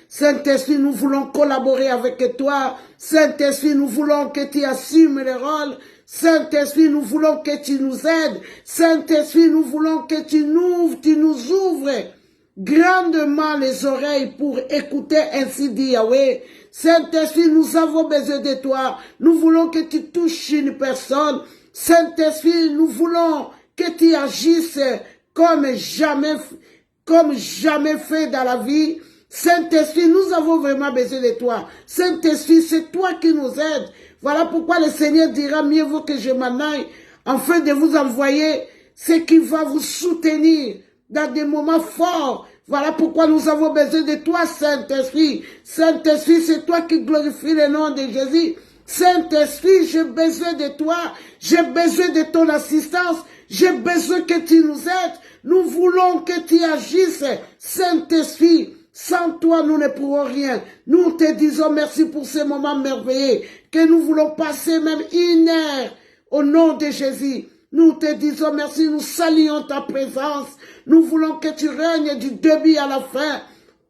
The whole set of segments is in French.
Saint-Esprit, nous voulons collaborer avec toi. Saint-Esprit, nous voulons que tu assumes le rôle. Saint-Esprit, nous voulons que tu nous aides. Saint-Esprit, nous voulons que tu nous ouvres grandement les oreilles pour écouter ainsi dit Yahweh. Saint-Esprit, nous avons besoin de toi. Nous voulons que tu touches une personne. Saint-Esprit, nous voulons que tu agisses comme jamais fait dans la vie. Saint-Esprit, nous avons vraiment besoin de toi. Saint-Esprit, c'est toi qui nous aides. Voilà pourquoi le Seigneur dira, mieux vaut que je m'en aille, afin de vous envoyer ce qui va vous soutenir dans des moments forts. Voilà pourquoi nous avons besoin de toi, Saint-Esprit. Saint-Esprit, c'est toi qui glorifie le nom de Jésus. Saint-Esprit, j'ai besoin de toi. J'ai besoin de ton assistance. J'ai besoin que tu nous aides. Nous voulons que tu agisses, Saint-Esprit. Sans toi, nous ne pourrons rien. Nous te disons merci pour ces moments merveilleux que nous voulons passer même une heure au nom de Jésus. Nous te disons merci, nous saluons ta présence. Nous voulons que tu règnes du début à la fin.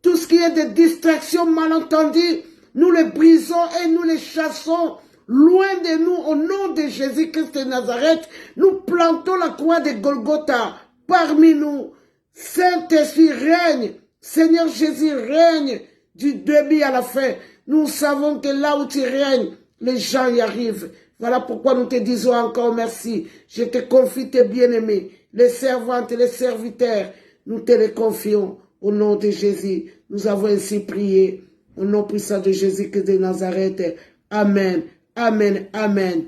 Tout ce qui est de distraction malentendue, nous les brisons et nous les chassons. Loin de nous, au nom de Jésus-Christ de Nazareth, nous plantons la croix de Golgotha parmi nous. Saint-Esprit règne. Seigneur Jésus règne du début à la fin. Nous savons que là où tu règnes, les gens y arrivent. Voilà pourquoi nous te disons encore merci. Je te confie tes bien-aimés, les servantes et les serviteurs. Nous te les confions au nom de Jésus. Nous avons ainsi prié au nom puissant de Jésus-Christ de Nazareth. Amen, amen, amen.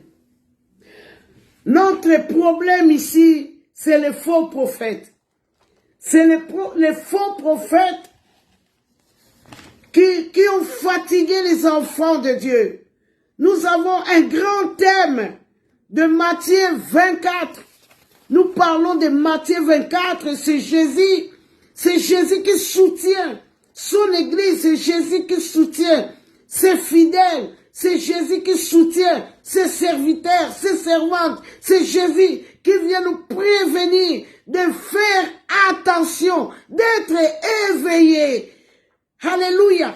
Notre problème ici, c'est les faux prophètes. C'est les faux prophètes qui ont fatigué les enfants de Dieu. Nous avons un grand thème de Matthieu 24. Nous parlons de Matthieu 24, c'est Jésus qui soutient son église, c'est Jésus qui soutient ses fidèles, c'est Jésus qui soutient ses serviteurs, ses servantes, c'est Jésus qui vient nous prévenir de faire attention, d'être éveillés. Alléluia.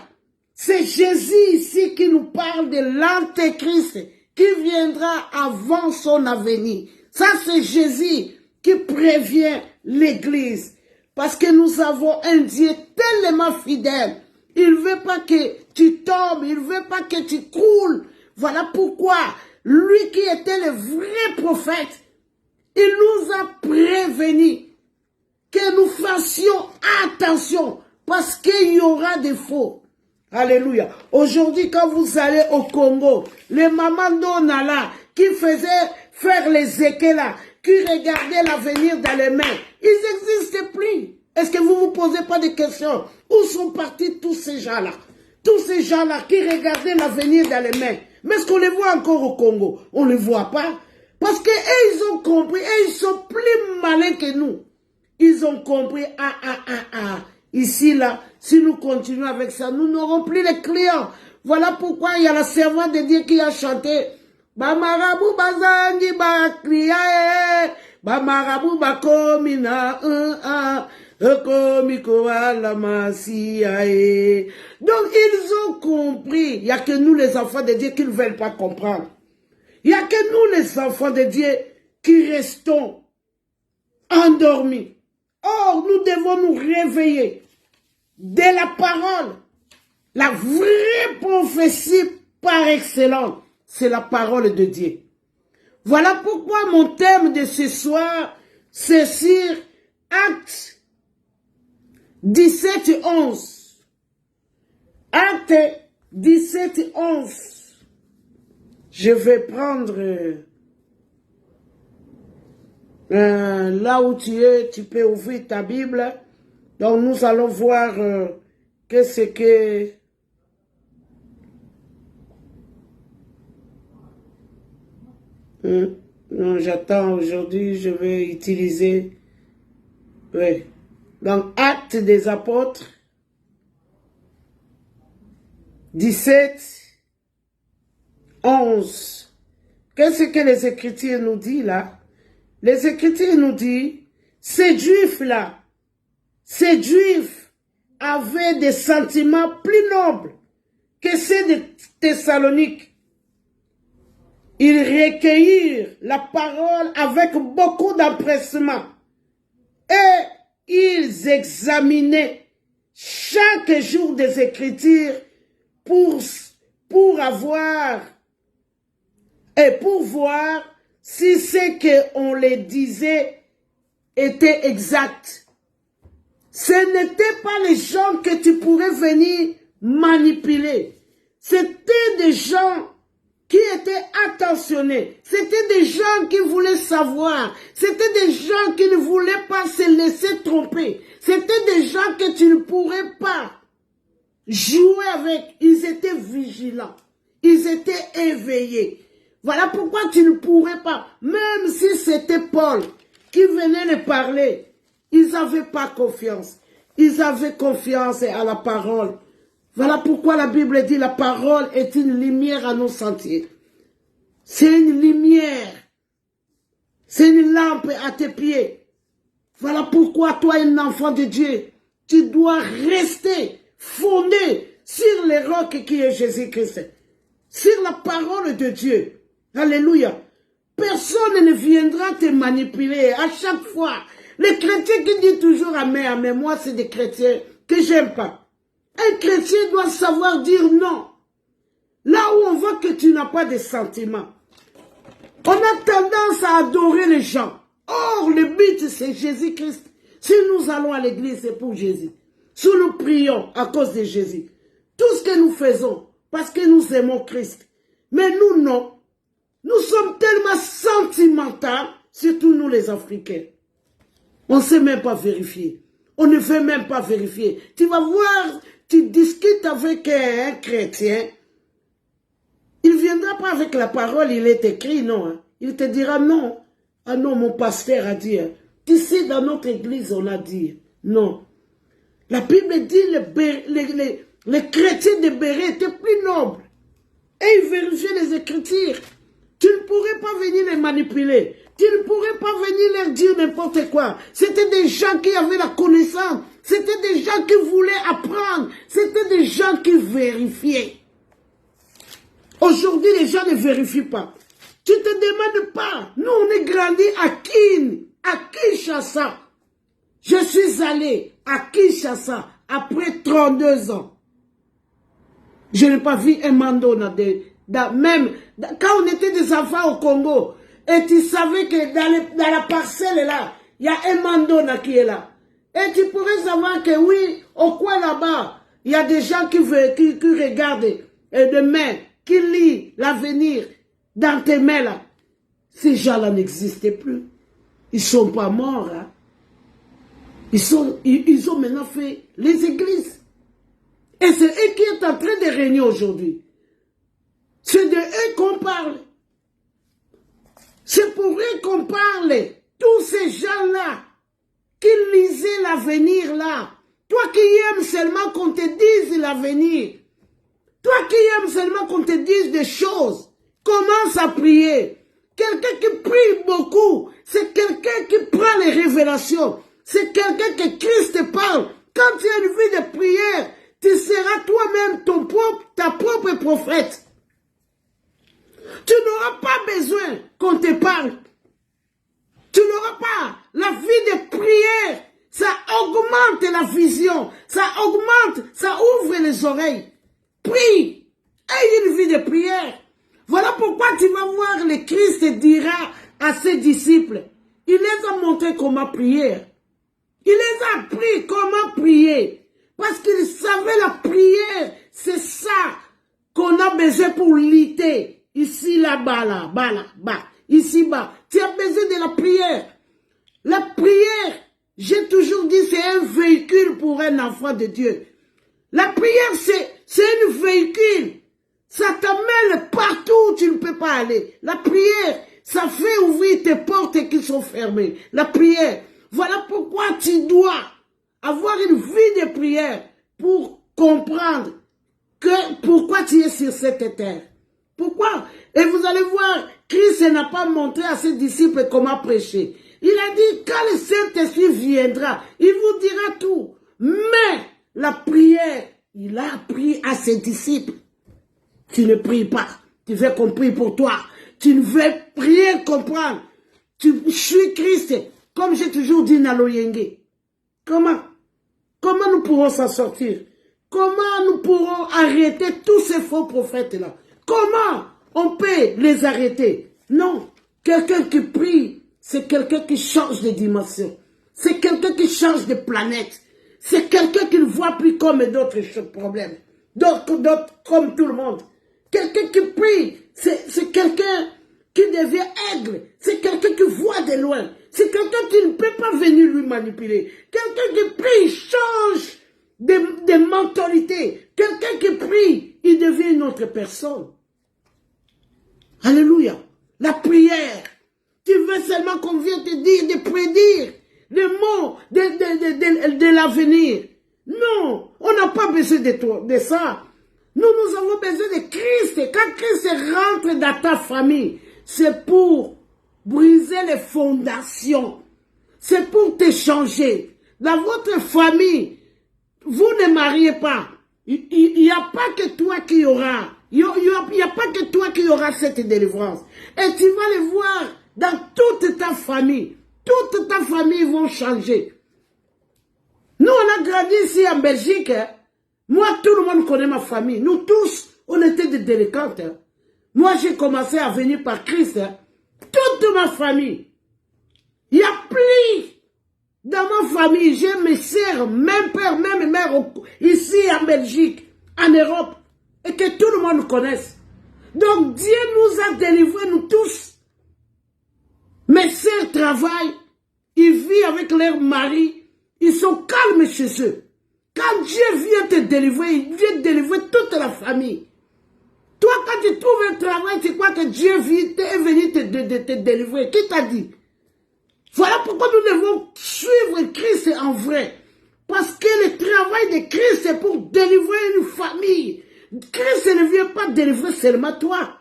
C'est Jésus ici qui nous parle de l'Antéchrist qui viendra avant son avenir. Ça, c'est Jésus qui prévient l'Église. Parce que nous avons un Dieu tellement fidèle. Il ne veut pas que tu tombes, il ne veut pas que tu coules. Voilà pourquoi lui qui était le vrai prophète, il nous a prévenu que nous fassions attention parce qu'il y aura des faux. Alléluia. Aujourd'hui, quand vous allez au Congo, les mamans d'Onala qui faisaient faire les équés là, qui regardaient l'avenir dans les mains, ils n'existent plus. Est-ce que vous ne vous posez pas de questions? Où sont partis tous ces gens-là? Tous ces gens-là qui regardaient l'avenir dans les mains. Mais est-ce qu'on les voit encore au Congo? On ne les voit pas. Parce qu'eux, ils ont compris, et ils sont plus malins que nous. Ils ont compris, ici, là, si nous continuons avec ça, nous n'aurons plus les clients. Voilà pourquoi il y a la servante de Dieu qui a chanté, Ba marabu bazangi ba kliae, ba marabu ba komina, komiko ala masiae. Donc, ils ont compris. Il n'y a que nous, les enfants de Dieu, qui ne veulent pas comprendre. Il n'y a que nous, les enfants de Dieu, qui restons endormis. Or, nous devons nous réveiller de la parole. La vraie prophétie par excellence, c'est la parole de Dieu. Voilà pourquoi mon thème de ce soir, c'est sur Actes 17, 11. Actes 17, 11. Je vais prendre là où tu es, tu peux ouvrir ta Bible. Donc nous allons voir qu'est-ce que... Non, j'attends aujourd'hui, je vais utiliser... Oui. Donc, Actes des Apôtres, 17, 11. Qu'est-ce que les Écritures nous disent là? Les Écritures nous disent, ces Juifs-là, ces Juifs avaient des sentiments plus nobles que ceux de Thessalonique. Ils recueillirent la parole avec beaucoup d'empressement et ils examinaient chaque jour des Écritures pour avoir et pour voir si ce qu'on les disait était exact. Ce n'étaient pas les gens que tu pourrais venir manipuler. C'était des gens qui étaient attentionnés. C'était des gens qui voulaient savoir. C'était des gens qui ne voulaient pas se laisser tromper. C'était des gens que tu ne pourrais pas jouer avec. Ils étaient vigilants. Ils étaient éveillés. Voilà pourquoi tu ne pourrais pas, même si c'était Paul qui venait les parler, ils n'avaient pas confiance. Ils avaient confiance à la parole. Voilà pourquoi la Bible dit la parole est une lumière à nos sentiers. C'est une lumière. C'est une lampe à tes pieds. Voilà pourquoi toi, un enfant de Dieu, tu dois rester fondé sur les rocs qui est Jésus-Christ. Sur la parole de Dieu. Alléluia. Personne ne viendra te manipuler à chaque fois. Les chrétiens qui disent toujours amen, amen, moi c'est des chrétiens que j'aime pas. Un chrétien doit savoir dire non. Là où on voit que tu n'as pas de sentiments. On a tendance à adorer les gens. Or, le but c'est Jésus-Christ. Si nous allons à l'église, c'est pour Jésus. Si nous prions à cause de Jésus. Tout ce que nous faisons, parce que nous aimons Christ. Mais nous, non. Nous sommes tellement sentimentaux, surtout nous les Africains. On ne sait même pas vérifier. On ne veut même pas vérifier. Tu vas voir, tu discutes avec un chrétien. Il ne viendra pas avec la parole, il est écrit, non. Hein. Il te dira non. Ah non, mon pasteur a dit. Hein. Tu sais, dans notre église, on a dit. Non. La Bible dit les chrétiens de Béret étaient plus nobles. Et ils vérifiaient les Écritures. Tu ne pourrais pas venir les manipuler. Tu ne pourrais pas venir leur dire n'importe quoi. C'était des gens qui avaient la connaissance. C'était des gens qui voulaient apprendre. C'était des gens qui vérifiaient. Aujourd'hui, les gens ne vérifient pas. Tu ne te demandes pas. Nous, on est grandi à Kinshasa. Je suis allé à Kinshasa après 32 ans. Je n'ai pas vu un mandona même quand on était des enfants au Congo, et tu savais que dans la parcelle là, il y a un mandona qui est là. Et tu pourrais savoir que oui, au coin là-bas, il y a des gens qui regardent demain, qui lisent l'avenir dans tes mains là. Ces gens-là n'existaient plus. Ils ne sont pas morts. Hein. Ils ont maintenant fait les églises. Et c'est eux qui sont en train de régner aujourd'hui. C'est de eux qu'on parle. C'est pour eux qu'on parle. Tous ces gens-là qui lisaient l'avenir là. Toi qui aimes seulement qu'on te dise l'avenir. Toi qui aimes seulement qu'on te dise des choses. Commence à prier. Quelqu'un qui prie beaucoup, c'est quelqu'un qui prend les révélations. C'est quelqu'un que Christ parle. Quand tu as une vie de prière, tu seras toi-même ta propre prophète. Tu n'auras pas besoin qu'on te parle. Tu n'auras pas la vie de prière. Ça augmente la vision. Ça augmente, ça ouvre les oreilles. Prie. Aie une vie de prière. Voilà pourquoi tu vas voir le Christ dira à ses disciples. Il les a montré comment prier. Il les a appris comment prier. Parce qu'il savait la prière. C'est ça qu'on a besoin pour lutter. Ici, là-bas, là-bas, ici, bas. Tu as besoin de la prière. La prière, j'ai toujours dit, c'est un véhicule pour un enfant de Dieu. La prière, c'est un véhicule. Ça t'amène partout où tu ne peux pas aller. La prière, ça fait ouvrir tes portes qui sont fermées. La prière. Voilà pourquoi tu dois avoir une vie de prière pour comprendre pourquoi tu es sur cette terre. Pourquoi? Et vous allez voir, Christ n'a pas montré à ses disciples comment prêcher. Il a dit, quand le Saint-Esprit viendra, il vous dira tout. Mais la prière, il a appris à ses disciples. Tu ne pries pas, tu veux qu'on prie pour toi. Tu ne veux rien comprendre. Tu suis Christ, comme j'ai toujours dit Nalo Yenge. Comment nous pourrons s'en sortir? Comment nous pourrons arrêter tous ces faux prophètes-là? Comment on peut les arrêter? Non, quelqu'un qui prie, c'est quelqu'un qui change de dimension. C'est quelqu'un qui change de planète. C'est quelqu'un qui ne voit plus comme d'autres problèmes. D'autres comme tout le monde. Quelqu'un qui prie, c'est quelqu'un qui devient aigle. C'est quelqu'un qui voit de loin. C'est quelqu'un qui ne peut pas venir lui manipuler. Quelqu'un qui prie change de mentalité. Quelqu'un qui prie, il devient une autre personne. Alléluia. La prière. Tu veux seulement qu'on vienne te dire, de prédire les mots de l'avenir. Non, on n'a pas besoin de ça. Nous avons besoin de Christ. Quand Christ rentre dans ta famille, c'est pour briser les fondations. C'est pour te changer. Dans votre famille, vous ne mariez pas. Il n'y a pas que toi qui aura. Il n'y a pas que toi qui aura cette délivrance. Et tu vas le voir dans toute ta famille. Toute ta famille vont changer. Nous, on a grandi ici en Belgique. Hein. Moi, tout le monde connaît ma famille. Nous tous, on était des délinquantes. Hein. Moi, j'ai commencé à venir par Christ. Hein. Toute ma famille. Il n'y a plus. Dans ma famille, j'ai mes sœurs, même père, même mère, ici en Belgique, en Europe. Et que tout le monde connaisse. Donc, Dieu nous a délivrés, nous tous. Mes sœurs travaillent. Ils vivent avec leur mari. Ils sont calmes chez eux. Quand Dieu vient te délivrer, il vient délivrer toute la famille. Toi, quand tu trouves un travail, tu crois que Dieu est venu te délivrer. Qui t'a dit? Voilà pourquoi nous devons suivre Christ en vrai. Parce que le travail de Christ, c'est pour délivrer une famille. Christ ne vient pas délivrer seulement toi.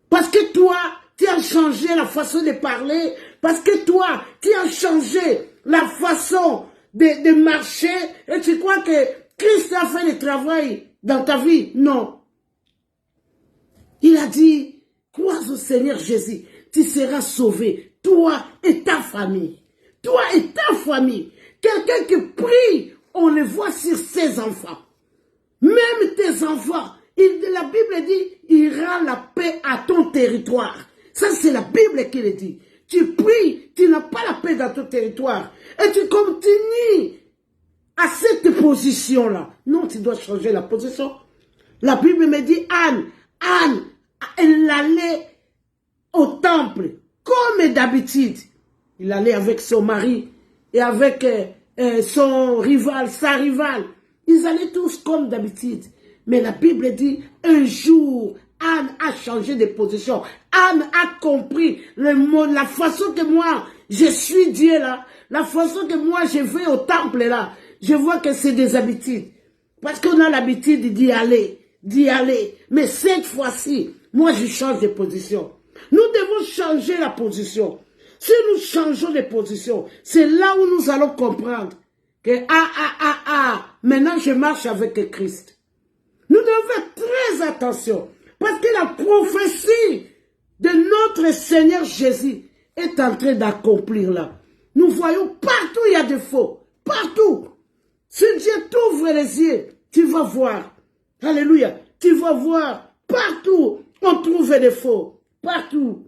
Parce que toi, tu as changé la façon de parler. Parce que toi, tu as changé la façon de marcher. Et tu crois que Christ a fait le travail dans ta vie? Non. Il a dit, crois au Seigneur Jésus, tu seras sauvé, toi et ta famille. Toi et ta famille. Quelqu'un qui prie, on le voit sur ses enfants. Même tes enfants. La Bible dit, il rend la paix à ton territoire. Ça, c'est la Bible qui le dit. Tu pries, tu n'as pas la paix dans ton territoire. Et tu continues à cette position-là. Non, tu dois changer la position. La Bible me dit, Anne, elle allait au temple, comme d'habitude. Il allait avec son mari et avec son rival, sa rivale. Ils allaient tous comme d'habitude. Mais la Bible dit, un jour, Anne a changé de position. Anne a compris la façon que moi, je suis Dieu là. La façon que moi, je vais au temple là. Je vois que c'est des habitudes. Parce qu'on a l'habitude d'y aller. Mais cette fois-ci, moi, je change de position. Nous devons changer la position. Si nous changeons de position, c'est là où nous allons comprendre que, maintenant je marche avec Christ. Nous devons faire très attention. Parce que la prophétie de notre Seigneur Jésus est en train d'accomplir là. Nous voyons partout il y a des faux. Partout. Si Dieu t'ouvre les yeux, tu vas voir. Alléluia. Tu vas voir. Partout, on trouve des faux. Partout.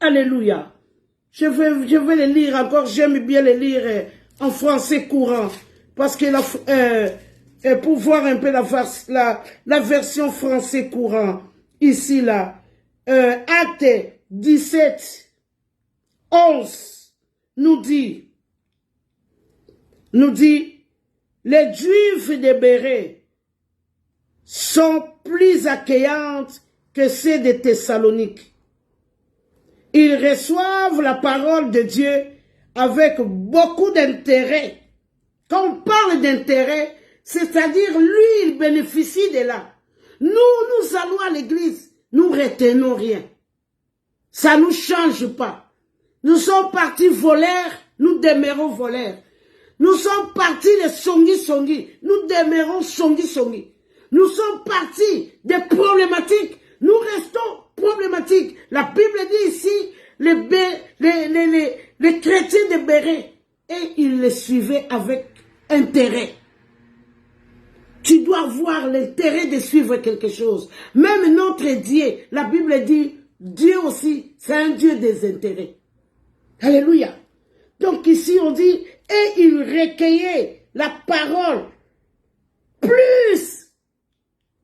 Alléluia. Je vais le lire encore. J'aime bien le lire en français courant. Parce que pour voir un peu la version français courant. Ici, là. Acte 17, 11 nous dit, les Juifs de Bérée sont plus accueillantes que ceux de Thessalonique. Ils reçoivent la parole de Dieu avec beaucoup d'intérêt. Quand on parle d'intérêt, c'est-à-dire lui, il bénéficie de là. Nous allons à l'église, nous retenons rien. Ça ne nous change pas. Nous sommes partis voleurs, nous demeurons voleurs. Nous sommes partis des songi-songi. Nous demeurons songi-songi. Nous sommes partis des problématiques. Nous restons problématiques. La Bible dit ici, les chrétiens de Béret, et ils les suivaient avec intérêt. Tu dois voir l'intérêt de suivre quelque chose. Même notre Dieu, la Bible dit, Dieu aussi, c'est un Dieu des intérêts. Alléluia. Donc ici on dit, et ils recueillaient la parole plus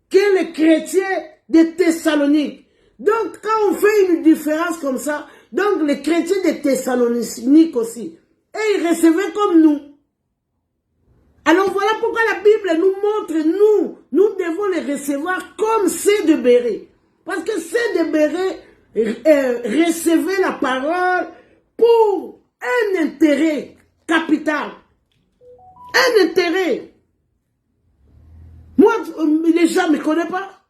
que les chrétiens de Thessalonique. Donc quand on fait une différence comme ça, donc les chrétiens de Thessalonique aussi, et ils recevaient comme nous. Alors voilà pourquoi la Bible nous montre, nous devons les recevoir comme ceux de Béret. Parce que ceux de Béret recevaient la parole pour un intérêt capital. Un intérêt. Moi, les gens ne me connaissent pas.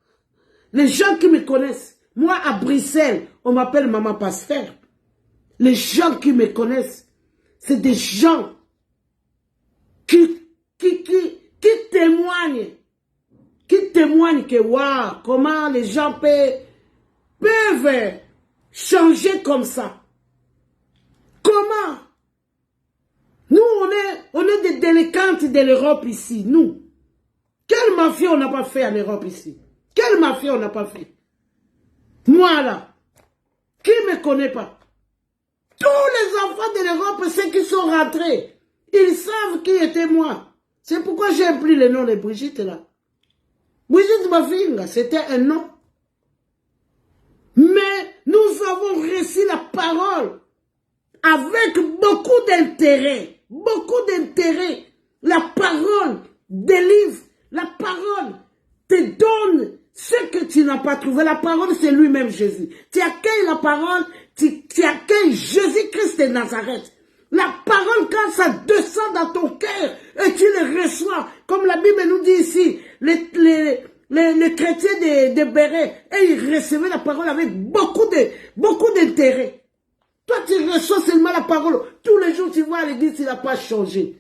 Les gens qui me connaissent, moi à Bruxelles, on m'appelle Maman Pasteur. Les gens qui me connaissent, c'est des gens qui témoignent que waouh, comment les gens peuvent changer comme ça. Comment? Nous, on est des délinquantes de l'Europe ici, nous. Quelle mafia on n'a pas fait en Europe ici? Quelle mafia on n'a pas fait? Moi là, qui ne me connaît pas? Tous les enfants de l'Europe, ceux qui sont rentrés, ils savent qui était moi. C'est pourquoi j'ai pris le nom de Brigitte là. Brigitte Mafinga, c'était un nom. Mais nous avons reçu la parole avec beaucoup d'intérêt. Beaucoup d'intérêt. La parole délivre. La parole te donne ce que tu n'as pas trouvé. La parole, c'est lui-même Jésus. Tu accueilles la parole, tu accueilles Jésus-Christ de Nazareth. La parole, quand ça descend dans ton cœur et tu le reçois, comme la Bible nous dit ici, les chrétiens de Béret, et ils recevaient la parole avec beaucoup d'intérêt. Toi, tu reçois seulement la parole. Tous les jours, tu vois à l'église, il n'a pas changé.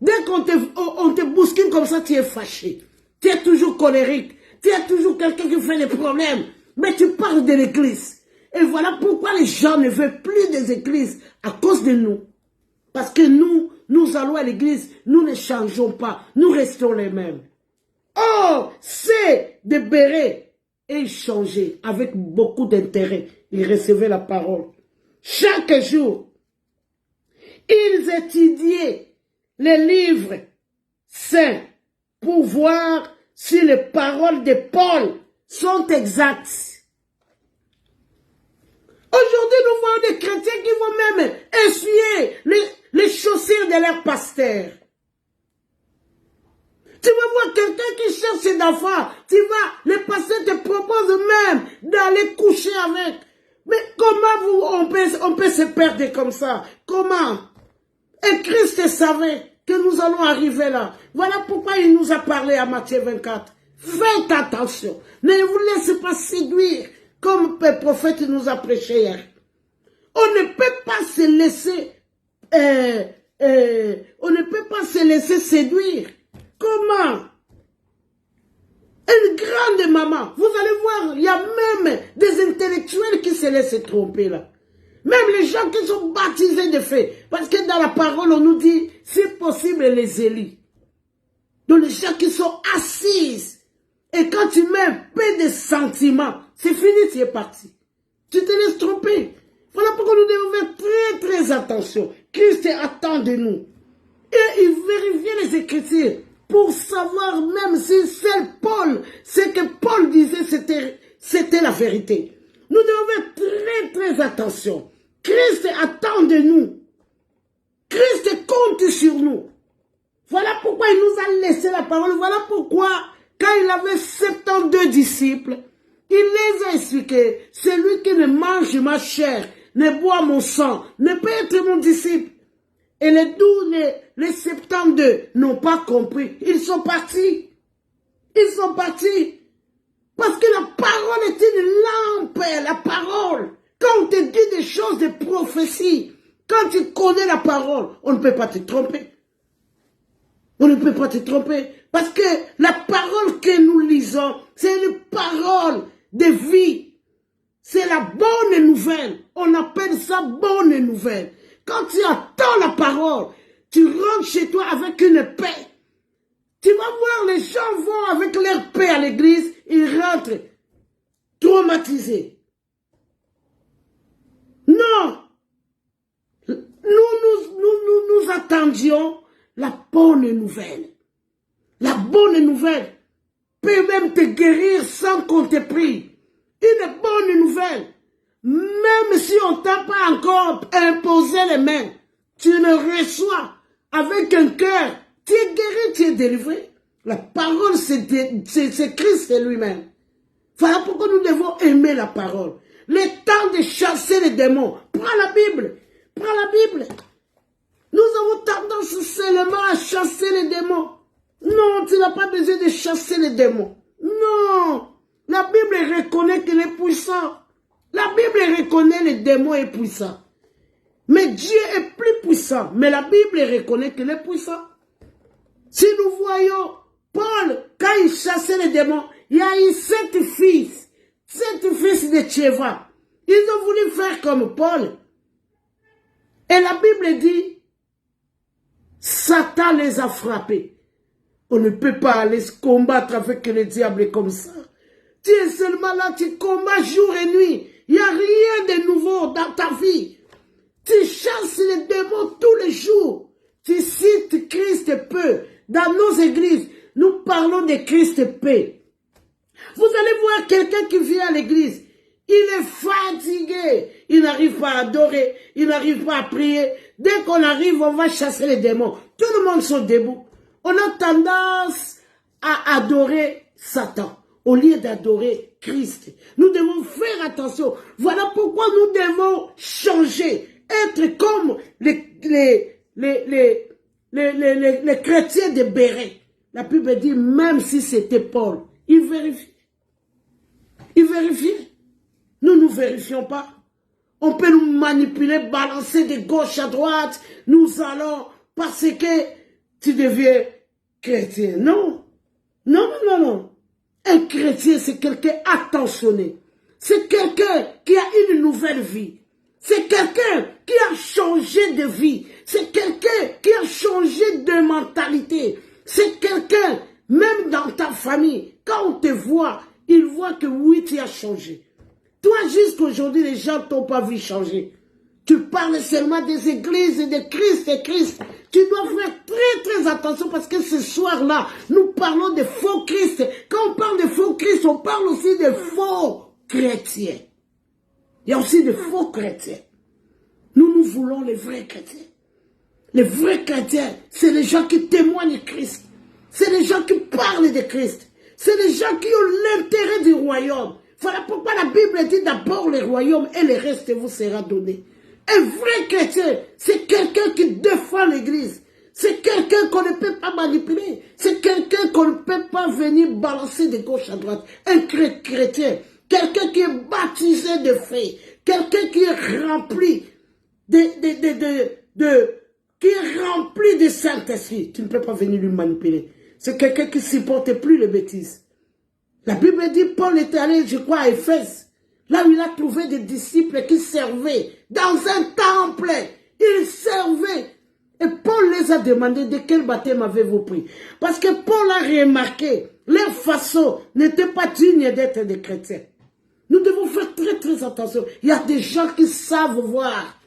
Dès qu'on te bouscule comme ça, tu es fâché. Tu es toujours colérique. Tu es toujours quelqu'un qui fait des problèmes. Mais tu parles de l'église. Et voilà pourquoi les gens ne veulent plus des églises à cause de nous. Parce que nous allons à l'église, nous ne changeons pas. Nous restons les mêmes. Oh, c'est de Béret. Et ils changeaient avec beaucoup d'intérêt. Ils recevaient la parole. Chaque jour, ils étudiaient les livres saints pour voir si les paroles de Paul sont exactes. Aujourd'hui, nous voyons des chrétiens qui vont même essuyer les chaussures de leurs pasteurs. Tu vas voir quelqu'un qui cherche ses enfants, le pasteur te propose même d'aller coucher avec. Mais comment on peut se perdre comme ça? Comment? Et Christ savait que nous allons arriver là. Voilà pourquoi il nous a parlé à Matthieu 24. Faites attention. Ne vous laissez pas séduire comme le prophète nous a prêché hier. On ne peut pas se laisser séduire. Comment? Une grande maman. Vous allez voir, il y a même des intellectuels qui se laissent tromper là. Même les gens qui sont baptisés de fait. Parce que dans la parole, on nous dit, c'est possible les élus. Donc les gens qui sont assises. Et quand tu mets un peu de sentiments, c'est fini, tu es parti. Tu te laisses tromper. Voilà pourquoi nous devons faire très très attention. Christ attend de nous. Et il vérifie les Écritures pour savoir même si c'est Paul, ce que Paul disait, c'était la vérité. Nous devons faire très très attention. Christ attend de nous. Christ compte sur nous. Voilà pourquoi il nous a laissé la parole. Voilà pourquoi, quand il avait 72 disciples, il les a expliqués. Celui qui ne mange ma chair, ne boit mon sang, ne peut être mon disciple. Et les 72 n'ont pas compris. Ils sont partis. Ils sont partis. Parce que la parole est une lampe. La parole. Quand on te dit des choses de prophétie, quand tu connais la parole, on ne peut pas te tromper. On ne peut pas te tromper. Parce que la parole que nous lisons, c'est une parole de vie. C'est la bonne nouvelle. On appelle ça bonne nouvelle. Quand tu attends la parole, tu rentres chez toi avec une paix. Tu vas voir, les gens vont avec leur paix à l'église, ils rentrent traumatisés. Non. Nous attendions la bonne nouvelle. La bonne nouvelle peut même te guérir sans qu'on te prie. Une bonne nouvelle. Même si on t'a pas encore imposé les mains, tu le reçois avec un cœur. Tu es guéri, tu es délivré. La parole, c'est Christ lui-même. Voilà pourquoi nous devons aimer la parole. Le temps de chasser les démons. Prends la Bible. Prends la Bible. Nous avons tendance seulement à chasser les démons. Non, tu n'as pas besoin de chasser les démons. Non. La Bible reconnaît qu'il est puissant. La Bible reconnaît les démons est puissant. Mais Dieu est plus puissant. Mais la Bible reconnaît qu'il est puissant. Si nous voyons Paul, quand il chassait les démons, il y a eu 7 fils de Tchéva. Ils ont voulu faire comme Paul. Et la Bible dit, Satan les a frappés. On ne peut pas aller se combattre avec le diable comme ça. Tu es seulement là, tu combats jour et nuit. Il n'y a rien de nouveau dans ta vie. Tu chasses les démons tous les jours. Tu cites Christ peu. Dans nos églises, nous parlons de Christ paix. Vous allez voir quelqu'un qui vient à l'église. Il est fatigué. Il n'arrive pas à adorer. Il n'arrive pas à prier. Dès qu'on arrive, on va chasser les démons. Tout le monde sont debout. On a tendance à adorer Satan au lieu d'adorer Christ. Nous devons faire attention. Voilà pourquoi nous devons changer. Être comme les chrétiens de Béret. La Bible dit, même si c'était Paul, il vérifie. Il vérifie. Nous ne vérifions pas. On peut nous manipuler, balancer de gauche à droite. Nous allons, parce que tu deviens chrétien. Non. Non, non, non, non. Un chrétien, c'est quelqu'un attentionné. C'est quelqu'un qui a une nouvelle vie. C'est quelqu'un qui a changé de vie. C'est quelqu'un qui a changé de mentalité. C'est quelqu'un, même dans ta famille, quand on te voit, il voit que oui, tu as changé. Toi, jusqu'aujourd'hui, les gens ne t'ont pas vu changer. Tu parles seulement des églises et de Christ et Christ. Tu dois faire très très attention parce que ce soir-là, nous parlons de faux Christ. Quand on parle de faux Christ, on parle aussi de faux chrétiens. Il y a aussi de faux chrétiens. Nous voulons les vrais chrétiens. Les vrais chrétiens, c'est les gens qui témoignent de Christ. C'est les gens qui parlent de Christ. C'est les gens qui ont l'intérêt du royaume. Voilà pourquoi la Bible dit d'abord le royaume et le reste vous sera donné. Un vrai chrétien, c'est quelqu'un qui défend l'église. C'est quelqu'un qu'on ne peut pas manipuler. C'est quelqu'un qu'on ne peut pas venir balancer de gauche à droite. Un chrétien, quelqu'un qui est baptisé de feu. Quelqu'un qui est rempli qui est rempli de Saint-Esprit. Tu ne peux pas venir lui manipuler. C'est quelqu'un qui ne supporte plus les bêtises. La Bible dit, Paul était allé, je crois, à Éphèse. Là où il a trouvé des disciples qui servaient dans un temple. Ils servaient. Et Paul les a demandé de quel baptême avez-vous pris. Parce que Paul a remarqué, leur façon n'était pas digne d'être des chrétiens. Nous devons faire très très attention. Il y a des gens qui savent voir.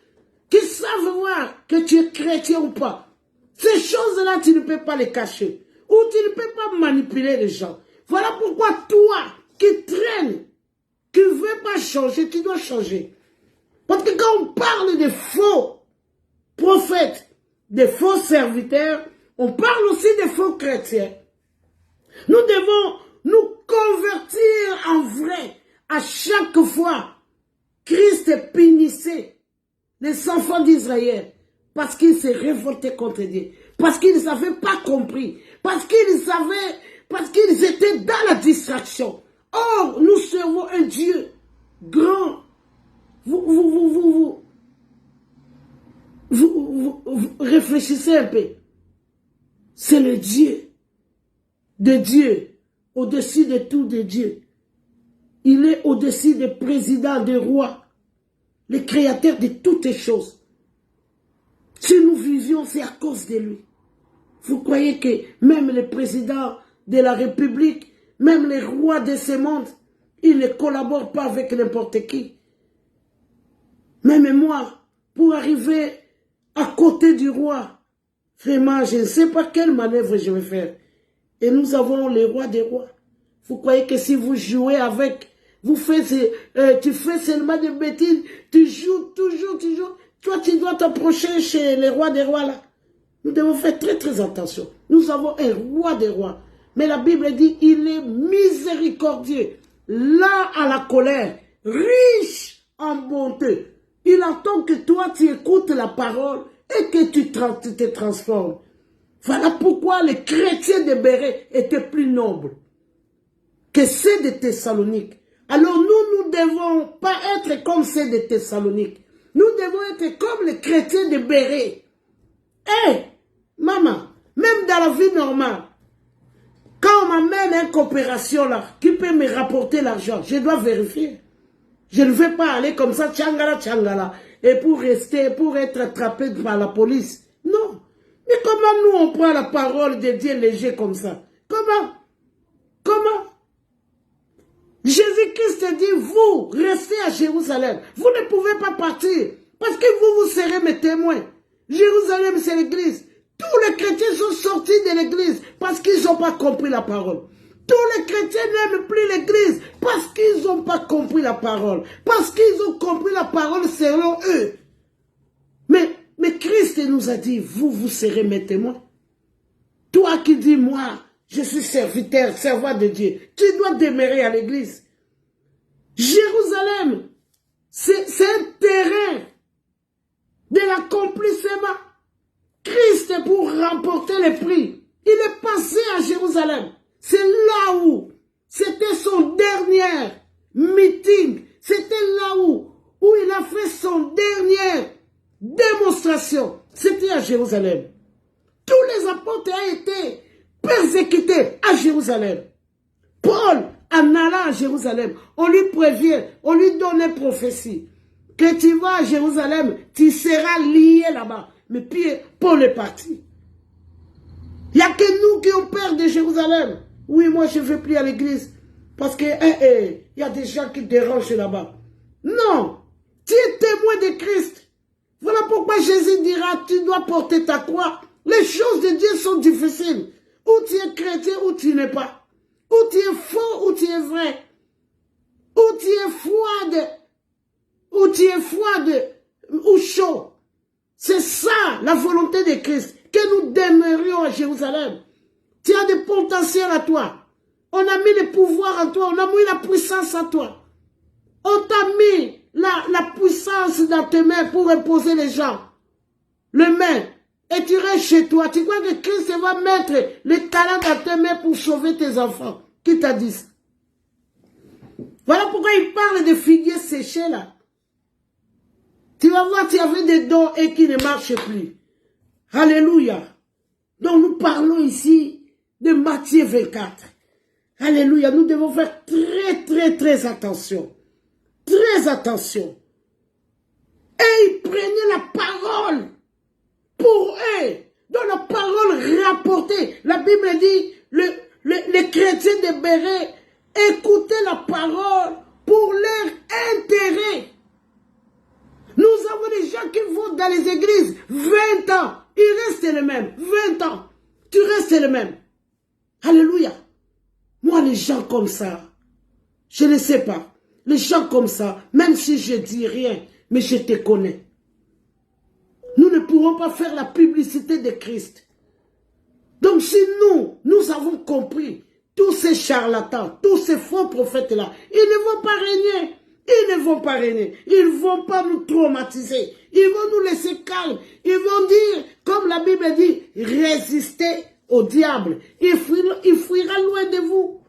Qui savent voir que tu es chrétien ou pas. Ces choses-là, tu ne peux pas les cacher. Ou tu ne peux pas manipuler les gens. Voilà pourquoi toi, qui traînes, qui ne veux pas changer, tu dois changer. Parce que quand on parle de faux prophètes, de faux serviteurs, on parle aussi de faux chrétiens. Nous devons nous convertir en vrai. À chaque fois, Christ punissait les enfants d'Israël parce qu'ils se révoltaient contre Dieu. Parce qu'ils n'avaient pas compris. Parce qu'ils étaient dans la distraction. Or, nous servons un Dieu grand. Vous réfléchissez un peu. c'est le Dieu de Dieu, au-dessus de tout de Dieu. Il est au-dessus des présidents, des rois, le créateur de toutes les choses. Si nous vivions, c'est à cause de lui. Vous croyez que même les présidents de la République, même les rois de ce monde, ils ne collaborent pas avec n'importe qui. Même moi, pour arriver à côté du roi, vraiment, je ne sais pas quelle manœuvre je vais faire. Et nous avons les rois des rois. Vous croyez que si vous jouez avec, tu fais seulement des bêtises, tu joues toujours, toi tu dois t'approcher chez les rois des rois là. Nous devons faire très très attention. Nous avons un roi des rois. Mais la Bible dit, il est miséricordieux, lent à la colère, riche en bonté. Il attend que toi tu écoutes la parole et que tu te transformes. Voilà pourquoi les chrétiens de Béret étaient plus nobles que ceux de Thessalonique. Alors nous ne devons pas être comme ceux de Thessalonique. Nous devons être comme les chrétiens de Béret. Maman, même dans la vie normale, quand on m'amène une coopération là, qui peut me rapporter l'argent, je dois vérifier. Je ne vais pas aller comme ça, tchangala, et pour être attrapé par la police. Non. Mais comment nous on prend la parole de Dieu léger comme ça? Comment? Jésus-Christ dit, vous restez à Jérusalem. Vous ne pouvez pas partir, parce que vous serez mes témoins. Jérusalem, c'est l'église. Tous les chrétiens sont sortis de l'église parce qu'ils n'ont pas compris la parole. Tous les chrétiens n'aiment plus l'église parce qu'ils n'ont pas compris la parole. Parce qu'ils ont compris la parole selon eux. Mais Christ nous a dit, vous serez mes témoins. Toi qui dis, moi, je suis serviteur, servant de Dieu. Tu dois demeurer à l'église. Jérusalem, c'est un terrain de l'accomplissement. Christ, pour remporter les prix, il est passé à Jérusalem. C'est là où c'était son dernier meeting. C'était là où il a fait son dernière démonstration. C'était à Jérusalem. Tous les apôtres ont été persécutés à Jérusalem. Paul, en allant à Jérusalem, on lui prévient, on lui donne une prophétie. Que tu vas à Jérusalem, tu seras lié là-bas. Mais puis, Paul est parti. Il n'y a que nous qui avons peur de Jérusalem. Oui, moi je ne vais plus à l'église. Parce que y a des gens qui dérangent là-bas. Non. Tu es témoin de Christ. Voilà pourquoi Jésus dira, tu dois porter ta croix. Les choses de Dieu sont difficiles. Ou tu es chrétien ou tu n'es pas. Ou tu es faux ou tu es vrai. Ou tu es froide. Ou chaud. C'est ça la volonté de Christ. Que nous demeurions à Jérusalem. Tu as des potentiels à toi. On a mis le pouvoir en toi. On a mis la puissance en toi. On t'a mis la puissance dans tes mains pour imposer les gens. Les mains. Et tu restes chez toi. Tu crois que Christ va mettre les talents dans tes mains pour sauver tes enfants. Qui t'a dit ça? Voilà pourquoi il parle de figuiers séchés là. Tu vas voir, tu avais des dons et qui ne marchent plus. Alléluia. Donc nous parlons ici de Matthieu 24. Alléluia. Nous devons faire très attention. Très attention. Et ils prenaient la parole pour eux. Donc la parole rapportée. La Bible dit, les chrétiens de Béret écoutaient la parole pour leur intérêt. Nous avons des gens qui vont dans les églises 20 ans. Ils restent les mêmes. 20 ans. Tu restes le même. Alléluia. Moi, les gens comme ça, je ne sais pas. Les gens comme ça, même si je dis rien, mais je te connais. Nous ne pourrons pas faire la publicité de Christ. Donc si nous avons compris, tous ces charlatans, tous ces faux prophètes-là, ils ne vont pas régner. Ils ne vont pas régner. Ils ne vont pas nous traumatiser. Ils vont nous laisser calmes. Ils vont dire, comme la Bible dit, résistez au diable. Il fuira loin de vous.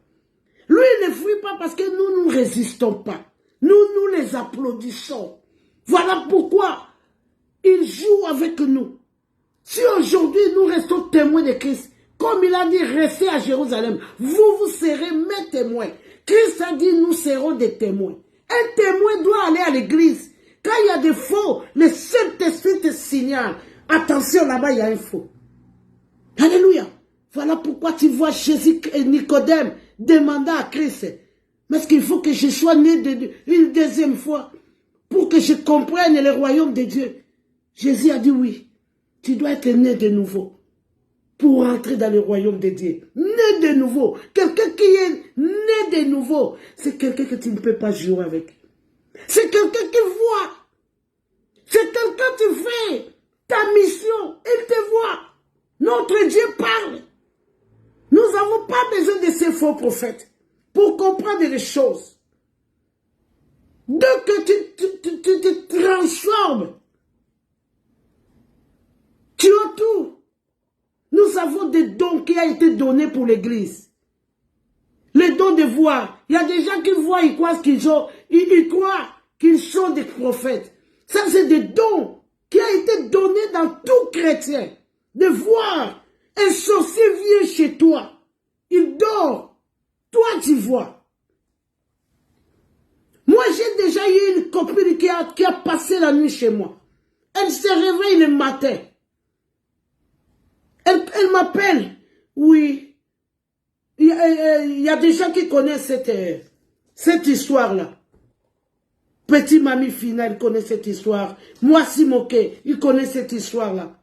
Lui, il ne fuit pas parce que nous ne résistons pas. Nous les applaudissons. Voilà pourquoi il joue avec nous. Si aujourd'hui nous restons témoins de Christ, Comme il a dit, restez à Jérusalem. Vous serez mes témoins. Christ a dit, nous serons des témoins. Un témoin doit aller à l'église. Quand il y a des faux, le Saint-Esprit te signale. Attention, là-bas, il y a un faux. Alléluia. Voilà pourquoi tu vois Jésus et Nicodème demander à Christ, mais est-ce qu'il faut que je sois né une deuxième fois pour que je comprenne le royaume de Dieu? Jésus a dit oui, tu dois être né de nouveau pour entrer dans le royaume de Dieu. Né de nouveau. Quelqu'un qui est né de nouveau, c'est quelqu'un que tu ne peux pas jouer avec. C'est quelqu'un qui voit. C'est quelqu'un qui fait ta mission. Il te voit. Notre Dieu parle. Nous n'avons pas besoin de ces faux prophètes pour comprendre les choses. Dès que tu te transformes, tu as tout. Nous avons des dons qui ont été donnés pour l'Église. Les dons de voir. Il y a des gens qui voient, ils croient qu'ils sont des prophètes. Ça, c'est des dons qui ont été donnés dans tout chrétien. De voir un sorcier vient chez toi. Il dort. Toi, tu vois. Moi, j'ai déjà eu une copine qui a passé la nuit chez moi. Elle se réveille le matin. Elle m'appelle. Oui. Il y a des gens qui connaissent cette histoire-là. Petit mamie Fina, il connaît cette histoire. Moi, Simoké, il connaît cette histoire-là.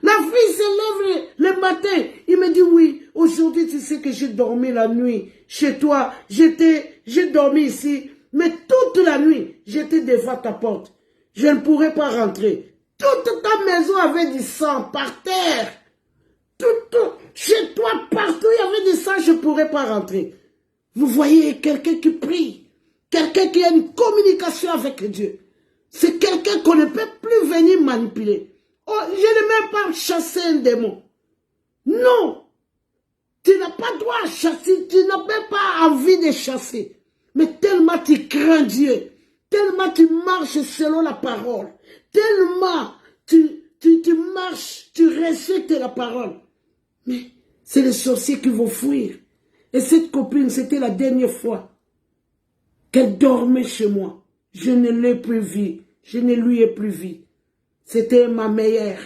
La fille se lève le matin. Il me dit, oui, aujourd'hui, tu sais que j'ai dormi la nuit chez toi. J'ai dormi ici. Mais toute la nuit, j'étais devant ta porte. Je ne pourrais pas rentrer. Toute ta maison avait du sang par terre. Chez toi, partout, il y avait du sang, je ne pourrais pas rentrer. Vous voyez quelqu'un qui prie. Quelqu'un qui a une communication avec Dieu. C'est quelqu'un qu'on ne peut plus venir manipuler. Oh, je n'ai même pas chassé un démon. Non. Tu n'as pas droit à chasser. Tu n'as même pas envie de chasser. Mais tellement tu crains Dieu. Tellement tu marches selon la parole. Tellement tu marches, tu respectes la parole. Mais c'est les sorciers qui vont fuir. Et cette copine, c'était la dernière fois qu'elle dormait chez moi. Je ne l'ai plus vue. Je ne lui ai plus vu. C'était ma meilleure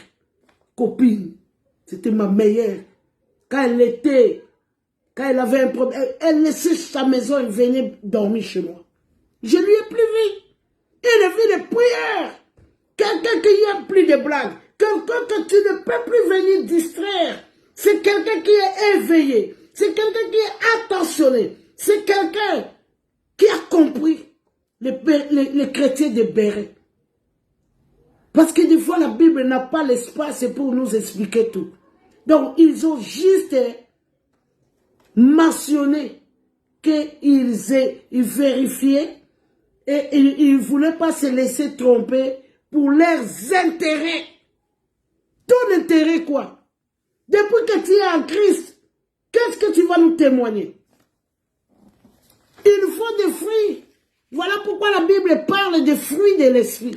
copine. C'était ma meilleure. Quand elle avait un problème, elle laissait sa maison et venait dormir chez moi. Je lui ai plus vu. Il a vu des prières. Quelqu'un qui n'a plus de blagues. Quelqu'un que tu ne peux plus venir distraire. C'est quelqu'un qui est éveillé. C'est quelqu'un qui est attentionné. C'est quelqu'un qui a compris les chrétiens de Béret. Parce que des fois, la Bible n'a pas l'espace pour nous expliquer tout. Donc, ils ont juste mentionné qu'ils vérifiaient et ils ne voulaient pas se laisser tromper pour leurs intérêts. Ton intérêt, quoi? Depuis que tu es en Christ, qu'est-ce que tu vas nous témoigner? Il nous faut des fruits. Voilà pourquoi la Bible parle des fruits de l'esprit.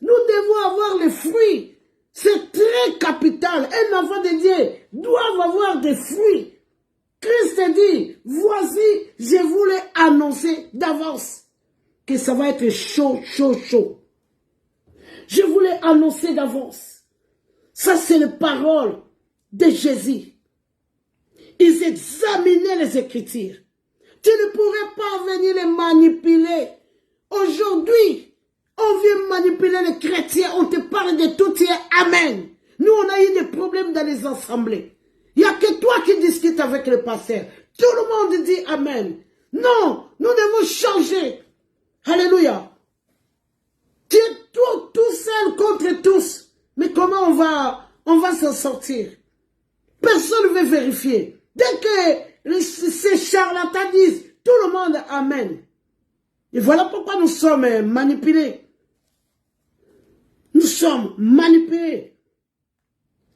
Nous devons avoir les fruits. C'est très capital. Un enfant de Dieu doit avoir des fruits. Christ dit, voici, je voulais annoncer d'avance que ça va être chaud, chaud, chaud. Je voulais annoncer d'avance. Ça, c'est les paroles de Jésus. Ils examinaient les Écritures. Tu ne pourrais pas venir les manipuler. Aujourd'hui, on vient manipuler les chrétiens, on te parle de tout, tu es amen. Nous, on a eu des problèmes dans les assemblées. Il n'y a que toi qui discutes avec le pasteur. Tout le monde dit amen. Non, nous devons changer. Alléluia. Tu es tout seul contre tous. Mais comment on va s'en sortir? Personne ne veut vérifier. Dès que ces charlatans disent, tout le monde amen. Et voilà pourquoi nous sommes manipulés. Nous sommes manipulés.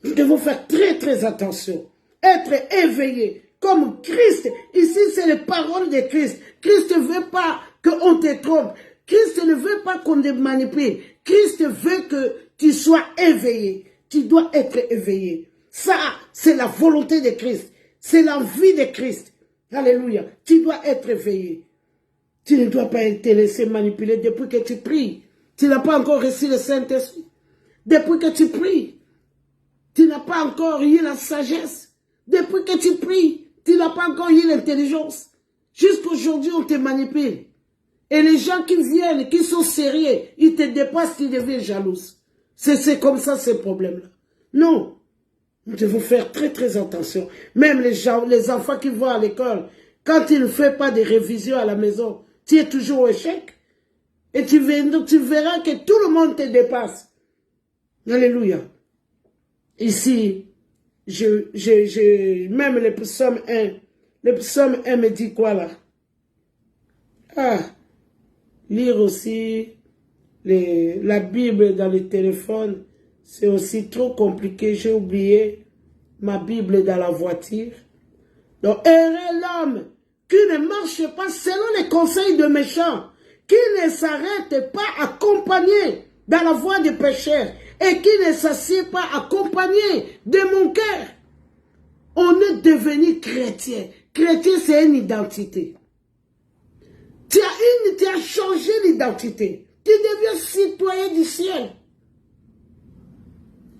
Nous devons faire très très attention. Être éveillés. Comme Christ. Ici c'est les paroles de Christ. Christ ne veut pas qu'on te trompe. Christ ne veut pas qu'on te manipule. Christ veut que tu sois éveillé. Tu dois être éveillé. Ça, c'est la volonté de Christ. C'est l'envie de Christ. Alléluia. Tu dois être éveillé. Tu ne dois pas te laisser manipuler depuis que tu pries. Tu n'as pas encore reçu le Saint-Esprit. Depuis que tu pries, tu n'as pas encore eu la sagesse. Depuis que tu pries, tu n'as pas encore eu l'intelligence. Jusqu'aujourd'hui, on te manipule. Et les gens qui viennent, qui sont sérieux, ils te dépassent, tu deviens jalouse. C'est comme ça, ce problème-là. Non. Nous devons faire très très attention. Même les enfants qui vont à l'école, quand ils ne font pas de révision à la maison, tu es toujours au échec. Et tu verras que tout le monde te dépasse. Alléluia. Ici, même le psaume 1, le psaume 1 me dit quoi là? Ah, lire aussi la Bible dans le téléphone, c'est aussi trop compliqué. J'ai oublié ma Bible dans la voiture. Donc, heureux l'homme qui ne marche pas selon les conseils de méchants, qui ne s'arrête pas accompagné dans la voie des pécheurs et qui ne s'assied pas accompagné de mon cœur. On est devenu chrétien. Chrétien, c'est une identité. Tu as changé l'identité. Tu deviens citoyen du ciel.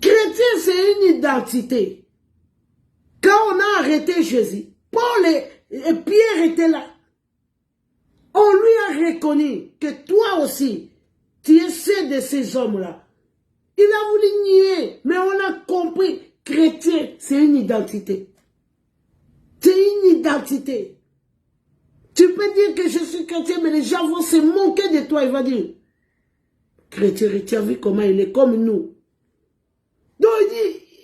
Chrétien, c'est une identité. Quand on a arrêté Jésus, Paul et Pierre étaient là. On lui a reconnu que toi aussi, tu es ceux de ces hommes-là. Il a voulu nier, mais on a compris. Chrétien, c'est une identité. C'est une identité. Tu peux dire que je suis chrétien, mais les gens vont se moquer de toi. Il va dire, chrétien, tu as vu comment il est comme nous. Donc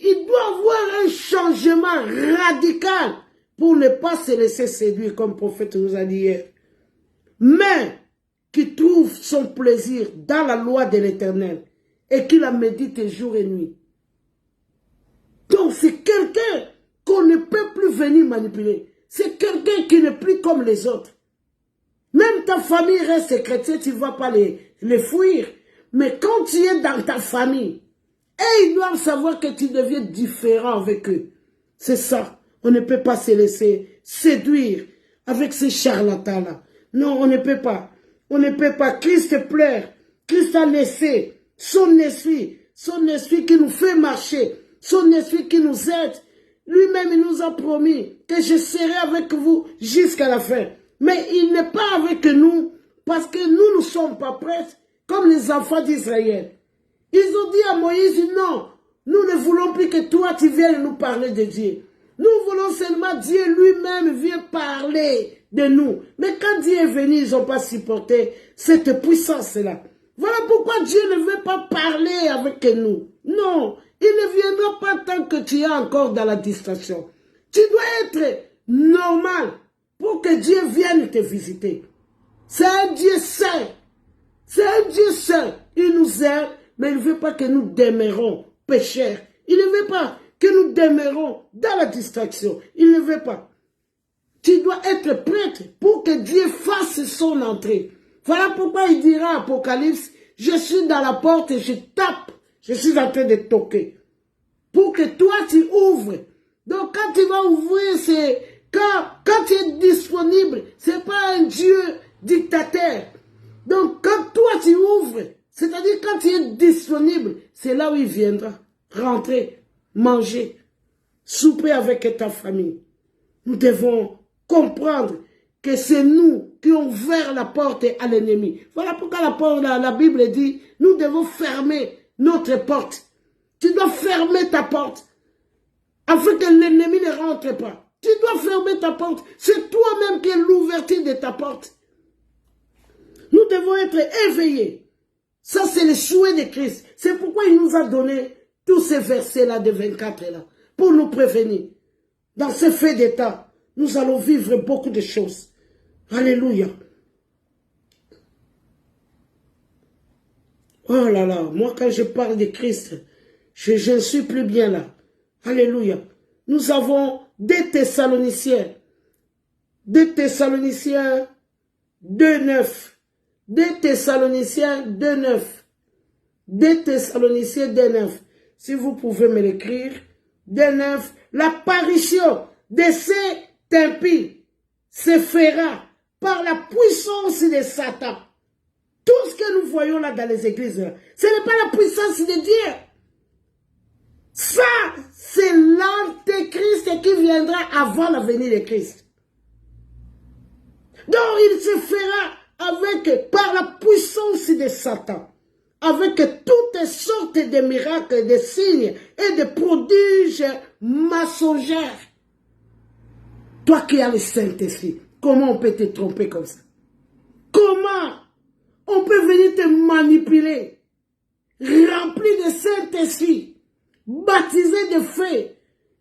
il doit avoir un changement radical pour ne pas se laisser séduire, comme le prophète nous a dit hier. Mais qui trouve son plaisir dans la loi de l'Éternel et qui la médite jour et nuit. Donc c'est quelqu'un qu'on ne peut plus venir manipuler. C'est quelqu'un qui n'est plus comme les autres. Même ta famille reste chrétienne, tu ne vas pas les fuir. Mais quand tu es dans ta famille, et ils doivent savoir que tu deviens différent avec eux. C'est ça. On ne peut pas se laisser séduire avec ces charlatans-là. Non, on ne peut pas. On ne peut pas. Christ pleure. Christ a laissé son esprit qui nous fait marcher, son esprit qui nous aide. Lui-même, il nous a promis que je serai avec vous jusqu'à la fin. Mais il n'est pas avec nous parce que nous ne sommes pas prêts comme les enfants d'Israël. Ils ont dit à Moïse, non, nous ne voulons plus que toi tu viennes nous parler de Dieu. Nous voulons seulement Dieu lui-même vient parler de nous. Mais quand Dieu est venu, ils n'ont pas supporté cette puissance-là. Voilà pourquoi Dieu ne veut pas parler avec nous. Non, il ne viendra pas tant que tu es encore dans la distraction. Tu dois être normal pour que Dieu vienne te visiter. C'est un Dieu saint. C'est un Dieu saint. Il nous aime, mais il ne veut pas que nous demeurons pécheurs. Il ne veut pas que nous demeurons dans la distraction. Il ne veut pas. Tu dois être prêtre pour que Dieu fasse son entrée. Voilà pourquoi il dira à Apocalypse, je suis dans la porte et je tape. Je suis en train de toquer. Pour que toi tu ouvres. Donc quand tu vas ouvrir, c'est quand tu es disponible, c'est pas un Dieu dictateur. Donc quand toi tu ouvres, c'est-à-dire quand tu es disponible, c'est là où il viendra. Rentrer, manger, souper avec ta famille. Nous devons comprendre que c'est nous qui ont ouvert la porte à l'ennemi. Voilà pourquoi la Bible dit, nous devons fermer notre porte. Tu dois fermer ta porte afin que l'ennemi ne rentre pas. Tu dois fermer ta porte. C'est toi-même qui es l'ouverture de ta porte. Nous devons être éveillés. Ça, c'est le souhait de Christ. C'est pourquoi il nous a donné tous ces versets-là de 24 là, pour nous prévenir. Dans ces faits d'état, nous allons vivre beaucoup de choses. Alléluia. Oh là là, moi quand je parle de Christ, je ne suis plus bien là. Alléluia. Nous avons des Thessaloniciens. 2 Thessaloniciens 2.9. 2 Thessaloniciens 2.9. 2 Thessaloniciens 2.9. Si vous pouvez me l'écrire, des nymphes, l'apparition de cet impie se fera par la puissance de Satan. Tout ce que nous voyons là dans les églises, ce n'est pas la puissance de Dieu. Ça, c'est l'antéchrist qui viendra avant la venue de Christ. Donc, il se fera par la puissance de Satan, avec toutes sortes de miracles, de signes et de prodiges mensongers. Toi qui as le Saint-Esprit, comment on peut te tromper comme ça? Comment on peut venir te manipuler, rempli de Saint-Esprit, baptisé de feu?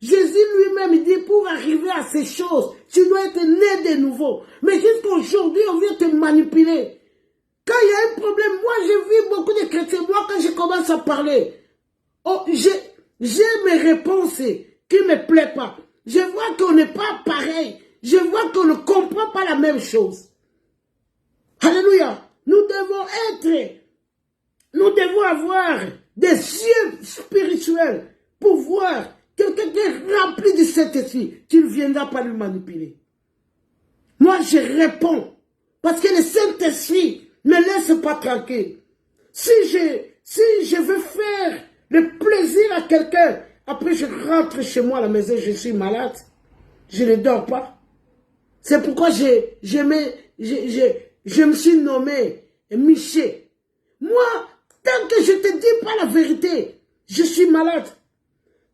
Jésus lui-même dit, pour arriver à ces choses, tu dois être né de nouveau. Mais jusqu'aujourd'hui, on vient te manipuler. Quand il y a un problème, moi j'ai vu beaucoup de chrétiens, moi quand je commence à parler, j'ai mes réponses qui ne me plaisent pas. Je vois qu'on n'est pas pareil. Je vois qu'on ne comprend pas la même chose. Alléluia. Nous devons avoir des yeux spirituels pour voir quelqu'un qui est rempli du Saint-Esprit. Tu ne viendras pas lui manipuler. Moi, je réponds. Parce que le Saint-Esprit ne me laisse pas tranquille. Si je veux faire le plaisir à quelqu'un, après je rentre chez moi à la maison, je suis malade. Je ne dors pas. C'est pourquoi je me suis nommé Michel. Moi, tant que je ne te dis pas la vérité, je suis malade.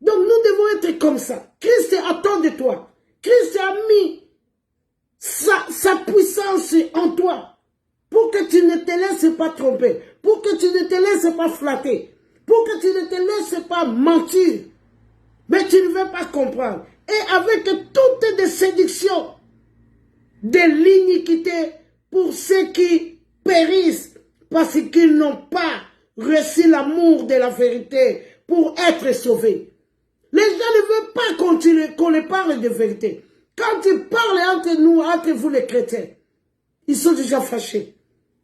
Donc nous devons être comme ça. Christ attend de toi. Christ a mis sa puissance en toi pour que tu ne te laisses pas tromper, pour que tu ne te laisses pas flatter, pour que tu ne te laisses pas mentir. Mais tu ne veux pas comprendre. Et avec toutes les séductions de l'iniquité pour ceux qui périssent parce qu'ils n'ont pas reçu l'amour de la vérité pour être sauvés. Les gens ne veulent pas continuer qu'on les parle de vérité. Quand ils parlent entre nous, entre vous les chrétiens, ils sont déjà fâchés.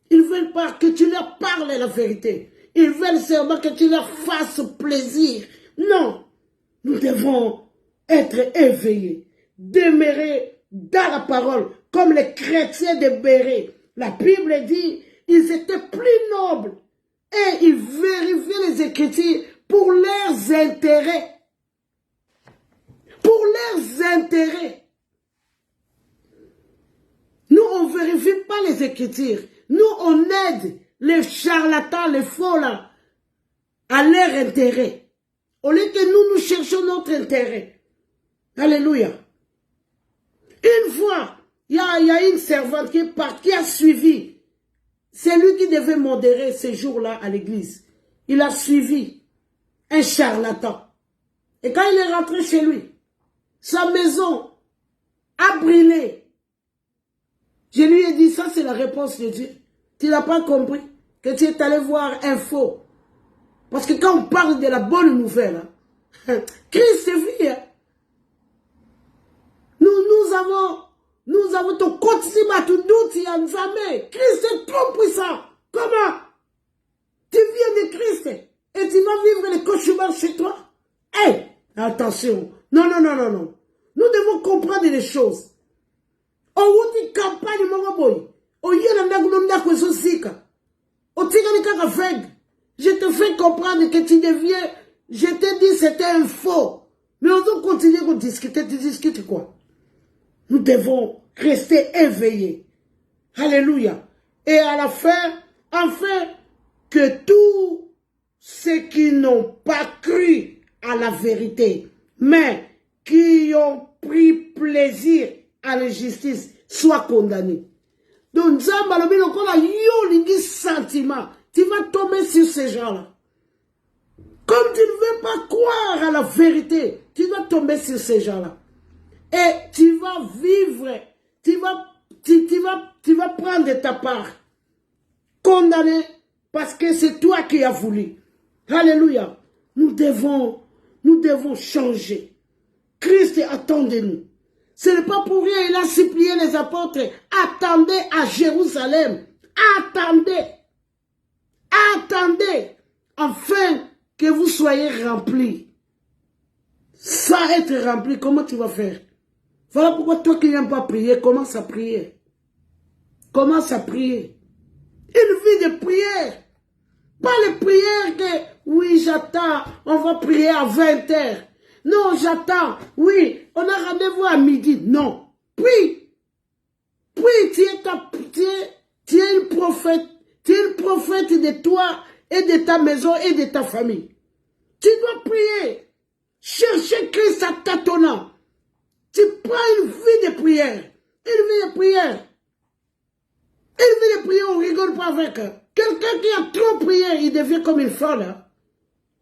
Ils ne veulent pas que tu leur parles la vérité. Ils veulent seulement que tu leur fasses plaisir. Non, nous devons être éveillés, demeurer dans la parole, comme les chrétiens de Béret. La Bible dit, ils étaient plus nobles et ils vérifiaient les Écritures pour leurs intérêts. Pour leurs intérêts. Nous, on ne vérifie pas les Écritures. Nous, on aide les charlatans, les faux là, à leur intérêt. Au lieu que nous cherchons notre intérêt. Alléluia. Une fois, il y a une servante qui a suivi. C'est lui qui devait modérer ces jours-là à l'église. Il a suivi un charlatan. Et quand il est rentré chez lui, sa maison a brûlé. Je lui ai dit, ça c'est la réponse de Dieu. Tu n'as pas compris que tu es allé voir un faux. Parce que quand on parle de la bonne nouvelle, Christ vit. Nous avons ton quotidien, tout doute, il y a jamais. Christ est trop puissant. Comment? Tu viens de Christ et tu vas vivre les cauchemars chez toi? Hey, attention. Non. Nous devons comprendre les choses. Une campagne, je te fais comprendre que tu deviens. Je te dis c'était un faux. Mais on doit continuer à discuter. Tu discutes quoi? Nous devons rester éveillés. Alléluia. Et à la fin, enfin, que tous ceux qui n'ont pas cru à la vérité, mais qui ont pris plaisir à la justice, soient condamnés. Donc, sentiment, tu vas tomber sur ces gens-là. Comme tu ne veux pas croire à la vérité, tu vas tomber sur ces gens-là. Et tu vas vivre, tu vas prendre ta part. Condamné parce que c'est toi qui as voulu. Alléluia. Nous devons changer. Christ attend de nous. Ce n'est pas pour rien, il a supplié les apôtres. Attendez à Jérusalem. Attendez. Attendez. Afin que vous soyez remplis. sans être rempli, comment tu vas faire? Voilà pourquoi toi qui n'aimes pas prier, commence à prier. Commence à prier. Une vie de prière. Pas les prières que, oui, j'attends, on va prier à 20 heures. Non, j'attends, oui, on a rendez-vous à midi. Non, prie. Prie, tu es une prophète. Tu es une prophète de toi et de ta maison et de ta famille. Tu dois prier. Chercher Christ à tâtonnant. Tu prends une vie de prière. Une vie de prière. Une vie de prière, on ne rigole pas avec. Quelqu'un qui a trop prié, il devient comme une folle.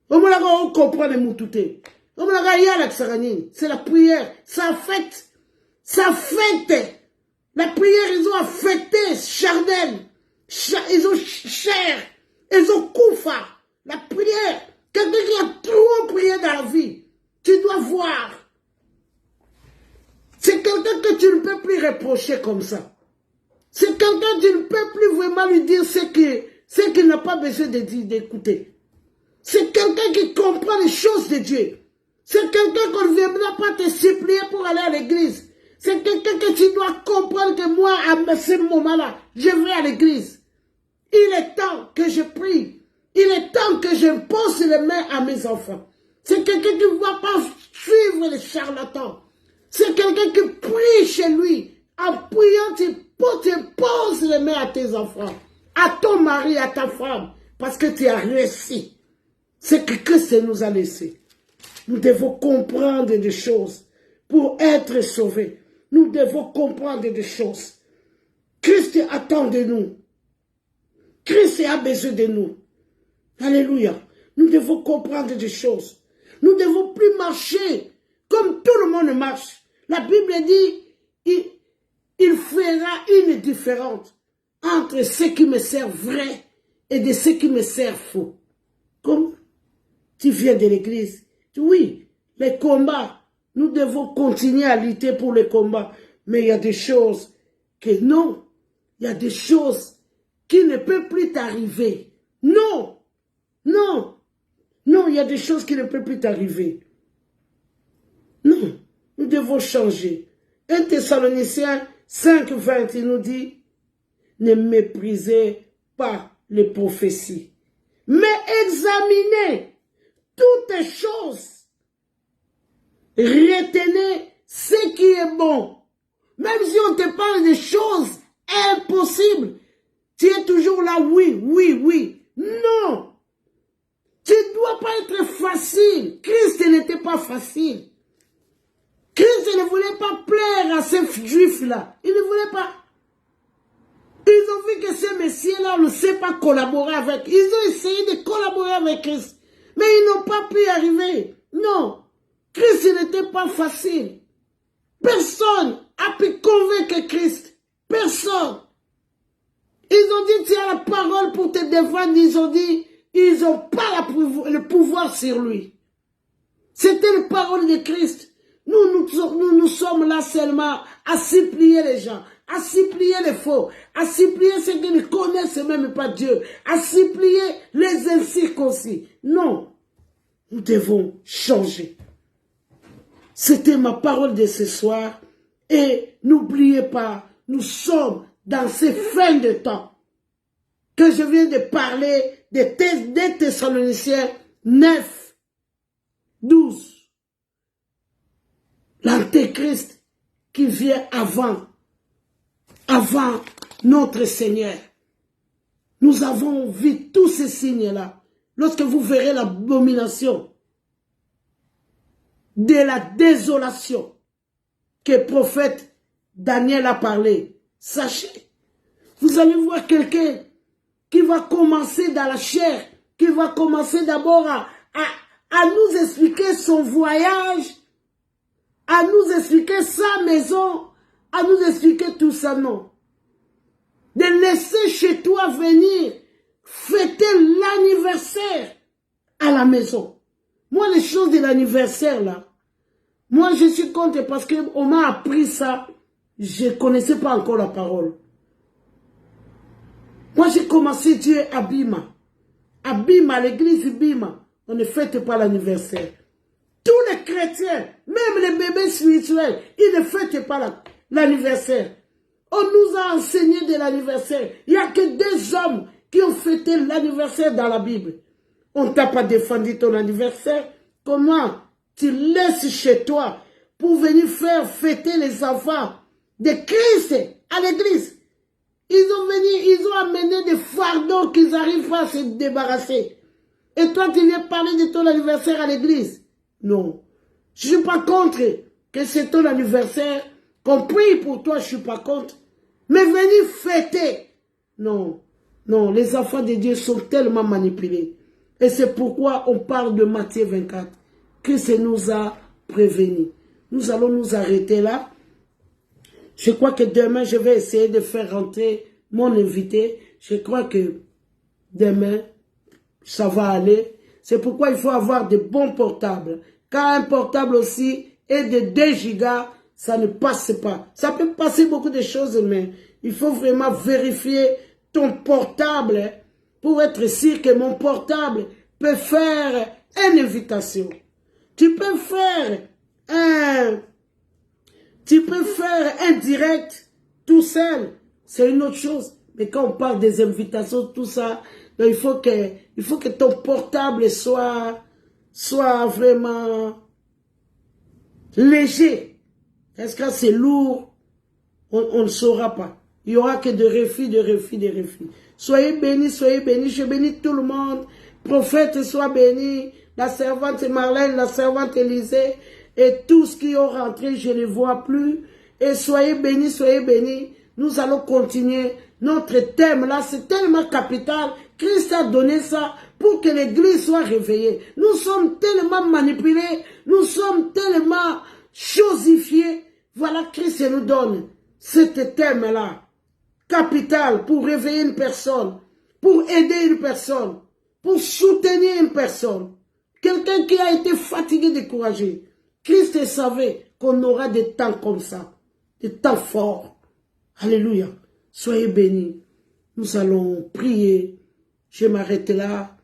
On comprend les moutoutés. C'est la prière. Ça affecte. Ça affecte. La prière, ils ont affecté Chardel. Ils ont chair. Ils ont koufa. La prière. Quelqu'un qui a trop prié dans la vie. Tu dois voir. C'est quelqu'un que tu ne peux plus reprocher comme ça. C'est quelqu'un que tu ne peux plus vraiment lui dire ce qu'il n'a pas besoin d'écouter. C'est quelqu'un qui comprend les choses de Dieu. C'est quelqu'un qu'on ne viendra pas te supplier pour aller à l'église. C'est quelqu'un que tu dois comprendre que moi, à ce moment-là, je vais à l'église. Il est temps que je prie. Il est temps que je pose les mains à mes enfants. C'est quelqu'un qui ne va pas suivre les charlatans. C'est quelqu'un qui prie chez lui. En priant, tu poses les mains à tes enfants, à ton mari, à ta femme, parce que tu as réussi. C'est que Christ nous a laissé. Nous devons comprendre des choses pour être sauvés. Nous devons comprendre des choses. Christ attend de nous. Christ a besoin de nous. Alléluia. Nous devons comprendre des choses. Nous ne devons plus marcher comme tout le monde marche. La Bible dit, il fera une différence entre ceux qui me servent vrai et de ceux qui me servent faux. Comme tu viens de l'église. Oui, les combats, nous devons continuer à lutter pour les combats. Mais il y a des choses que non. Il y a des choses qui ne peuvent plus t'arriver. Non, non, non, il y a des choses qui ne peuvent plus t'arriver. Non, nous devons changer. 1 Thessaloniciens 5:20, il nous dit, ne méprisez pas les prophéties, mais examinez toutes choses. Retenez ce qui est bon. Même si on te parle de choses impossibles, tu es toujours là, oui, oui, oui. Non. Tu ne dois pas être facile. Christ n'était pas facile. Christ ne voulait pas plaire à ces juifs-là. Il ne voulait pas. Ils ont vu que ces messieurs-là ne sait pas collaborer avec. Ils ont essayé de collaborer avec Christ. Mais ils n'ont pas pu y arriver. Non. Christ n'était pas facile. Personne a pu convaincre Christ. Personne. Ils ont dit, tu as la parole pour te défendre. Ils ont dit, ils n'ont pas le pouvoir sur lui. C'était la parole de Christ. Nous sommes là seulement à supplier les gens, à supplier les faux, à supplier ceux qui ne connaissent même pas Dieu, à supplier les incirconcis. Non, nous devons changer. C'était ma parole de ce soir. Et n'oubliez pas, nous sommes dans ces fins de temps que je viens de parler des Thessaloniciens 9, 12. L'Antéchrist qui vient avant notre Seigneur. Nous avons vu tous ces signes-là. Lorsque vous verrez l'abomination de la désolation que le prophète Daniel a parlé, sachez, vous allez voir quelqu'un qui va commencer dans la chair, qui va commencer d'abord à nous expliquer son voyage, à nous expliquer sa maison, à nous expliquer tout ça, non. De laisser chez toi venir fêter l'anniversaire à la maison. Moi, les choses de l'anniversaire, là, moi, je suis contre parce qu'on m'a appris ça. Je ne connaissais pas encore la parole. Moi, j'ai commencé Dieu à Bima. À Bima, l'église Bima, on ne fête pas l'anniversaire. Tous les chrétiens, même les bébés spirituels, ils ne fêtent pas l'anniversaire. On nous a enseigné de l'anniversaire. Il n'y a que 2 hommes qui ont fêté l'anniversaire dans la Bible. On ne t'a pas défendu ton anniversaire. Comment tu laisses chez toi pour venir faire fêter les enfants de Christ à l'église? Ils ont amené des fardeaux qu'ils n'arrivent pas à se débarrasser. Et toi, tu viens parler de ton anniversaire à l'église? Non. Je ne suis pas contre que c'est ton anniversaire, qu'on prie pour toi, je ne suis pas contre. Mais venir fêter, non. Non, les enfants de Dieu sont tellement manipulés. Et c'est pourquoi on parle de Matthieu 24. Christ nous a prévenus. Nous allons nous arrêter là. Je crois que demain, je vais essayer de faire rentrer mon invité. Je crois que demain, ça va aller. C'est pourquoi il faut avoir de bons portables. Car un portable aussi est de 2 gigas, ça ne passe pas. Ça peut passer beaucoup de choses, mais il faut vraiment vérifier ton portable pour être sûr que mon portable peut faire une invitation. Tu peux faire un direct tout seul. C'est une autre chose. Mais quand on parle des invitations, tout ça, donc il faut que ton portable soit vraiment léger. Est-ce que c'est lourd? On ne saura pas. Il n'y aura que de refus, de refus, de refus. Soyez bénis, soyez bénis. Je bénis tout le monde. Prophète, sois béni. La servante Marlène, la servante Élisée. Et tous qui ont rentré, je ne les vois plus. Et soyez bénis, soyez bénis. Nous allons continuer. Notre thème là, c'est tellement capital. Christ a donné ça pour que l'église soit réveillée. Nous sommes tellement manipulés. Nous sommes tellement chosifiés. Voilà, Christ nous donne ce thème là. Capital pour réveiller une personne. Pour aider une personne. Pour soutenir une personne. Quelqu'un qui a été fatigué, découragé. Christ savait qu'on aura des temps comme ça. Des temps forts. Alléluia. Soyez bénis. Nous allons prier. Je m'arrête là.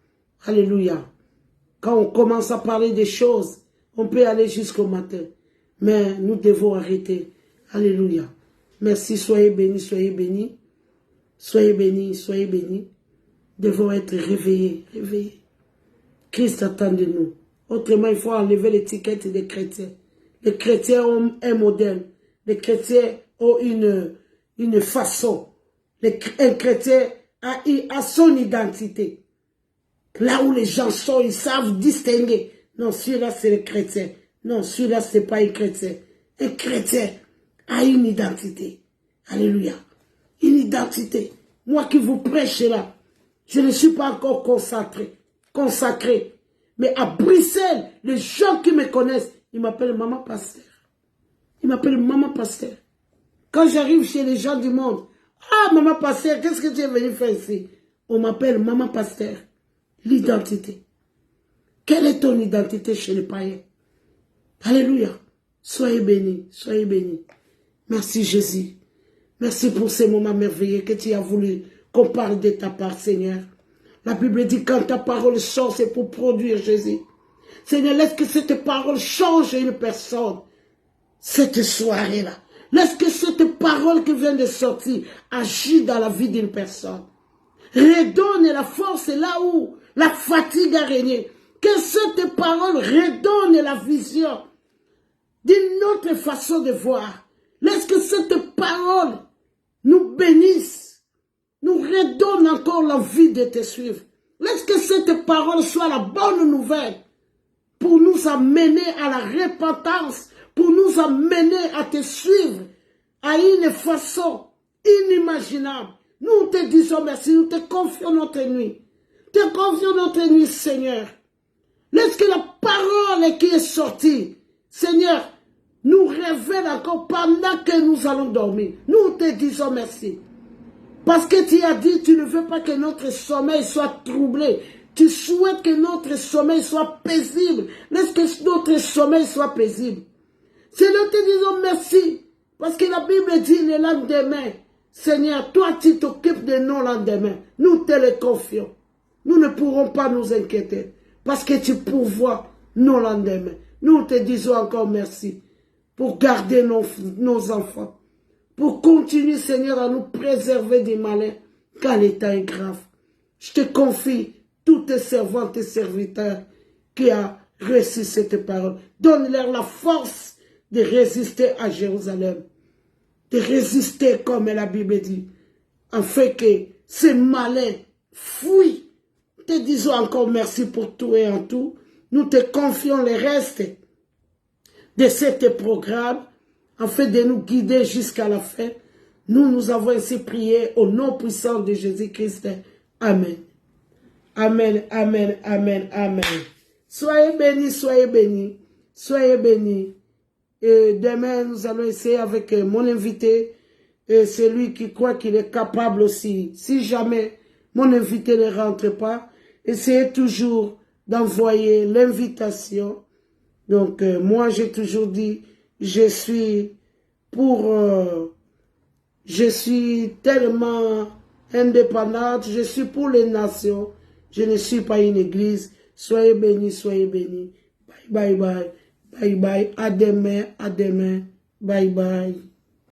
Alléluia. Quand on commence à parler des choses, on peut aller jusqu'au matin. Mais nous devons arrêter. Alléluia. Merci. Soyez bénis, soyez bénis. Soyez bénis, soyez bénis. Devons être réveillés, réveillés. Christ attend de nous. Autrement, il faut enlever l'étiquette des chrétiens. Les chrétiens ont un modèle. Les chrétiens ont une façon. Un chrétien a son identité. Là où les gens sont, ils savent distinguer. Non, celui-là, c'est le chrétien. Non, celui-là, ce n'est pas un chrétien. Un chrétien a une identité. Alléluia. Une identité. Moi qui vous prêche là, je ne suis pas encore consacré. Mais à Bruxelles, les gens qui me connaissent, ils m'appellent Maman Pasteur. Ils m'appellent Maman Pasteur. Quand j'arrive chez les gens du monde, ah, Maman Pasteur, qu'est-ce que tu es venu faire ici? On m'appelle Maman Pasteur. L'identité. Quelle est ton identité chez les païens? Alléluia. Soyez bénis, soyez bénis. Merci Jésus. Merci pour ces moments merveilleux que tu as voulu qu'on parle de ta part, Seigneur. La Bible dit quand ta parole sort, c'est pour produire Jésus. Seigneur, laisse que cette parole change une personne. Cette soirée-là. Laisse que cette parole qui vient de sortir agisse dans la vie d'une personne. Redonne la force là où la fatigue a régné. Que cette parole redonne la vision d'une autre façon de voir. Laisse que cette parole nous bénisse, nous redonne encore l'envie de te suivre. Laisse que cette parole soit la bonne nouvelle pour nous amener à la repentance, pour nous amener à te suivre à une façon inimaginable. Nous te disons merci, nous te confions notre nuit. Te confions notre nuit, Seigneur. Laisse que la parole qui est sortie, Seigneur, nous révèle encore pendant que nous allons dormir. Nous te disons merci. Parce que tu as dit, tu ne veux pas que notre sommeil soit troublé. Tu souhaites que notre sommeil soit paisible. Laisse que notre sommeil soit paisible. Seigneur, te disons merci. Parce que la Bible dit le lendemain. Seigneur, toi tu t'occupes de nos lendemains. Nous te les confions. Nous ne pourrons pas nous inquiéter. Parce que tu pourvois nos lendemains. Nous te disons encore merci pour garder nos enfants, pour continuer, Seigneur, à nous préserver des malins quand l'état est grave. Je te confie tous tes servantes et serviteurs qui ont reçu cette parole. Donne-leur la force de résister à Jérusalem, de résister comme la Bible dit, afin que ces malins fuient. Te disons encore merci pour tout et en tout. Nous te confions le reste de ce programme, afin de nous guider jusqu'à la fin. Nous avons ainsi prié au nom puissant de Jésus-Christ. Amen. Amen, amen, amen, amen. Soyez bénis, soyez bénis, soyez bénis. Et demain, nous allons essayer avec mon invité, celui qui croit qu'il est capable aussi. Si jamais mon invité ne rentre pas, essayez toujours d'envoyer l'invitation. Donc, moi, j'ai toujours dit, je suis tellement indépendante, je suis pour les nations, je ne suis pas une église. Soyez bénis, soyez bénis. Bye, bye, bye. Bye, bye. À demain, bye, bye.